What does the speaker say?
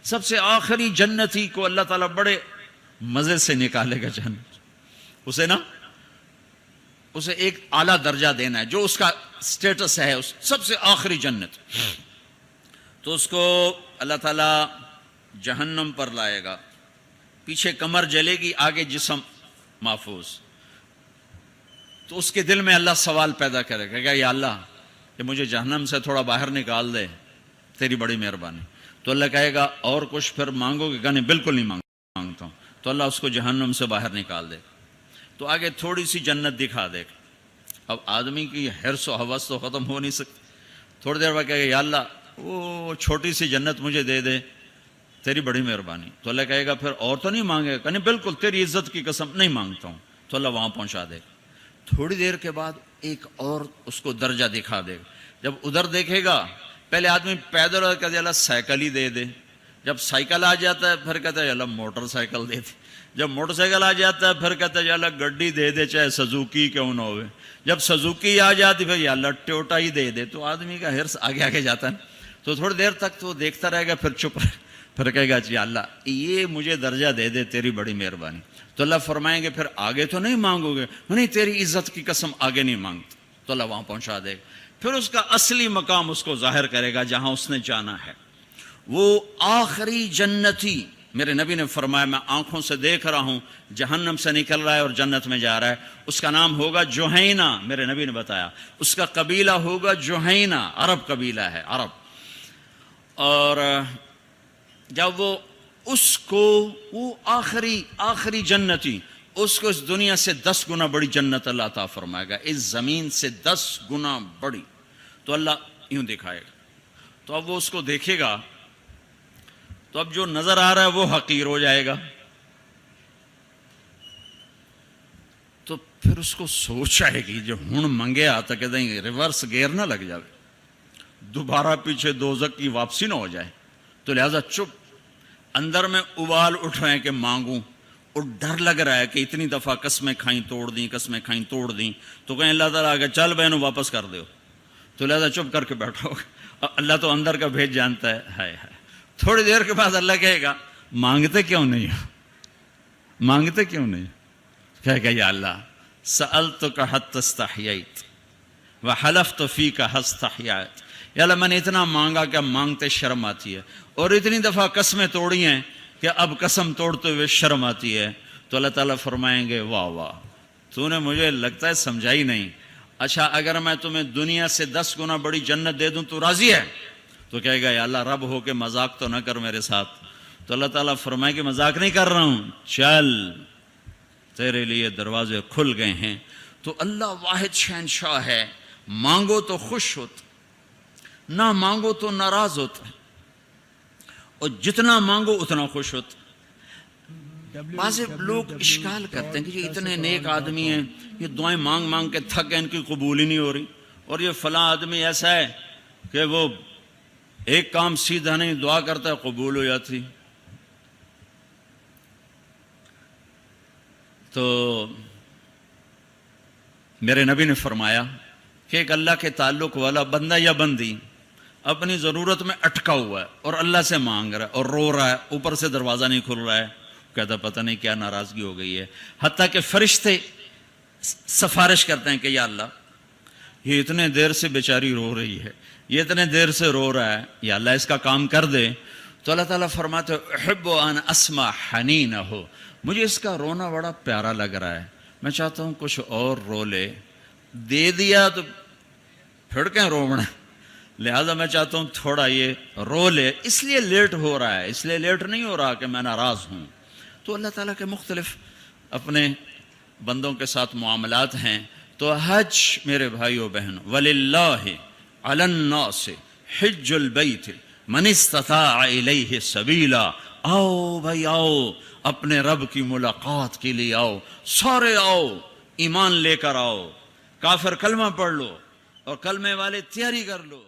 سب سے آخری جنتی کو اللہ تعالیٰ بڑے مزے سے نکالے گا جنت، اسے ایک اعلیٰ درجہ دینا ہے جو اس کا سٹیٹس ہے، سب سے آخری جنت. تو اس کو اللہ تعالیٰ جہنم پر لائے گا، پیچھے کمر جلے گی، آگے جسم محفوظ. تو اس کے دل میں اللہ سوال پیدا کرے گا کہ یا اللہ کہ مجھے جہنم سے تھوڑا باہر نکال دے، تیری بڑی مہربانی. تو اللہ کہے گا اور کچھ پھر مانگو گے؟ کہ نہیں، بالکل نہیں مانگتا ہوں. تو اللہ اس کو جہنم سے باہر نکال دے. تو آگے تھوڑی سی جنت دکھا دے. اب آدمی کی حرص و ہوس تو ختم ہو نہیں سکتی. تھوڑی دیر بعد کہے گا یا اللہ وہ چھوٹی سی جنت مجھے دے دے، تیری بڑی مہربانی. تو اللہ کہے گا پھر اور تو نہیں مانگے گا؟ کہ نہیں، بالکل تیری عزت کی قسم نہیں مانگتا ہوں. تو اللہ وہاں پہنچا دے. تھوڑی دیر کے بعد ایک اور اس کو درجہ دکھا دے. جب ادھر دیکھے گا، پہلے آدمی پیدل اور کہتے اللہ سائیکل ہی دے دے. جب سائیکل آ جاتا ہے پھر کہتا ہے اللہ موٹر سائیکل دے دے. جب موٹر سائیکل آ جاتا ہے پھر کہتا ہے یا اللہ گڈی دے دے، چاہے سزوکی کیوں نہ ہوئے. جب سزوکی آ جاتی پھر یا اللہ ٹوٹا ہی دے دے. تو آدمی کا حرص آگے آگے جاتا ہے. تو تھوڑی دیر تک تو دیکھتا رہے گا، پھر چپ رہے، پھر کہے گا یا اللہ یہ مجھے درجہ دے دے، تیری بڑی مہربانی. تو اللہ فرمائیں گے پھر آگے تو نہیں مانگو گے؟ نہیں، تیری عزت کی قسم آگے نہیں مانگتا. تو اللہ وہاں پہنچا دے گا. پھر اس کا اصلی مقام اس کو ظاہر کرے گا جہاں اس نے جانا ہے. وہ آخری جنتی، میرے نبی نے فرمایا میں آنکھوں سے دیکھ رہا ہوں، جہنم سے نکل رہا ہے اور جنت میں جا رہا ہے. اس کا نام ہوگا جوہینہ. میرے نبی نے بتایا اس کا قبیلہ ہوگا جوہینہ، عرب قبیلہ ہے، عرب. اور جب وہ اس کو وہ آخری جنتی، اس کو اس دنیا سے 10 گنا بڑی جنت اللہ عطا فرمائے گا، اس زمین سے 10 گنا بڑی. تو اللہ یوں دکھائے گا. تو اب وہ اس کو دیکھے گا تو اب جو نظر آ رہا ہے وہ حقیر ہو جائے گا. تو پھر اس کو سوچ آئے گی جو ہن منگے آتا کہ نہیں ریورس گیئر نہ لگ جائے، دوبارہ پیچھے دوزخ کی واپسی نہ ہو جائے. تو لہذا چپ، اندر میں ابال اٹھ رہے ہیں کہ مانگوں، اور ڈر لگ رہا ہے کہ اتنی دفعہ قسمیں کھائیں توڑ دیں، قسمیں کھائیں توڑ دیں. تو کہیں اللہ تعالیٰ آگے چل بہنوں واپس کر دو. تو لہذا چپ کر کے بیٹھو. اللہ تو اندر کا بھیج جانتا ہے. ہائے ہائے. تھوڑی دیر کے بعد اللہ کہے گا مانگتے کیوں نہیں ہو، مانگتے کیوں نہیں؟ کہے گا یا اللہ سألتک حتی استحییت وحلفت فیک حتی استحییت. یا اللہ میں نے اتنا مانگا کہ مانگتے شرم آتی ہے، اور اتنی دفعہ قسمیں توڑی ہیں کہ اب قسم توڑتے ہوئے شرم آتی ہے. تو اللہ تعالیٰ فرمائیں گے واہ واہ، تو نے مجھے لگتا ہے سمجھائی نہیں. اچھا اگر میں تمہیں دنیا سے 10 گنا بڑی جنت دے دوں تو راضی ہے؟ تو کہے گا یا اللہ رب ہو کے مذاق تو نہ کر میرے ساتھ. تو اللہ تعالیٰ فرمائے کہ مذاق نہیں کر رہا ہوں، چل تیرے لیے دروازے کھل گئے ہیں. تو اللہ واحد شہنشاہ ہے، مانگو تو خوش ہوتا، نہ مانگو تو ناراض ہوتا ہے، اور جتنا مانگو اتنا خوش ہوتا. بعض لوگ اشکال کرتے ہیں کہ یہ اتنے نیک آدمی ہیں، یہ دعائیں مانگ مانگ کے تھک گئے، ان کی قبول ہی نہیں ہو رہی، اور یہ فلاں آدمی ایسا ہے کہ وہ ایک کام سیدھا نہیں دعا کرتا ہے قبول ہو جاتی. تو میرے نبی نے فرمایا کہ ایک اللہ کے تعلق والا بندہ یا بندی اپنی ضرورت میں اٹکا ہوا ہے اور اللہ سے مانگ رہا ہے اور رو رہا ہے، اوپر سے دروازہ نہیں کھل رہا ہے، کہتا پتہ نہیں کیا ناراضگی ہو گئی ہے. حتیٰ کہ فرشتے سفارش کرتے ہیں کہ یا اللہ یہ اتنے دیر سے بیچاری رو رہی ہے، یہ اتنے دیر سے رو رہا ہے، یا اللہ اس کا کام کر دے. تو اللہ تعالیٰ فرماتے احب ان اسمع حنینہ، مجھے اس کا رونا بڑا پیارا لگ رہا ہے، میں چاہتا ہوں کچھ اور رو لے. دے دیا تو پھر کہیں رونا، لہذا میں چاہتا ہوں تھوڑا یہ رو لے، اس لیے لیٹ ہو رہا ہے، اس لیے لیٹ نہیں ہو رہا کہ میں ناراض ہوں. تو اللہ تعالیٰ کے مختلف اپنے بندوں کے ساتھ معاملات ہیں. تو حج میرے بھائیو بہنوں، وَلِلَّهِ عَلَى النَّاسِ حِجُّ الْبَيْتِ مَنِ اسْتَطَاعَ إِلَيْهِ سَبِيلًا. آؤ بھائی آؤ، اپنے رب کی ملاقات کے لیے آؤ، سارے آؤ، ایمان لے کر آؤ. کافر کلمہ پڑھ لو اور کلمے والے تیاری کر لو.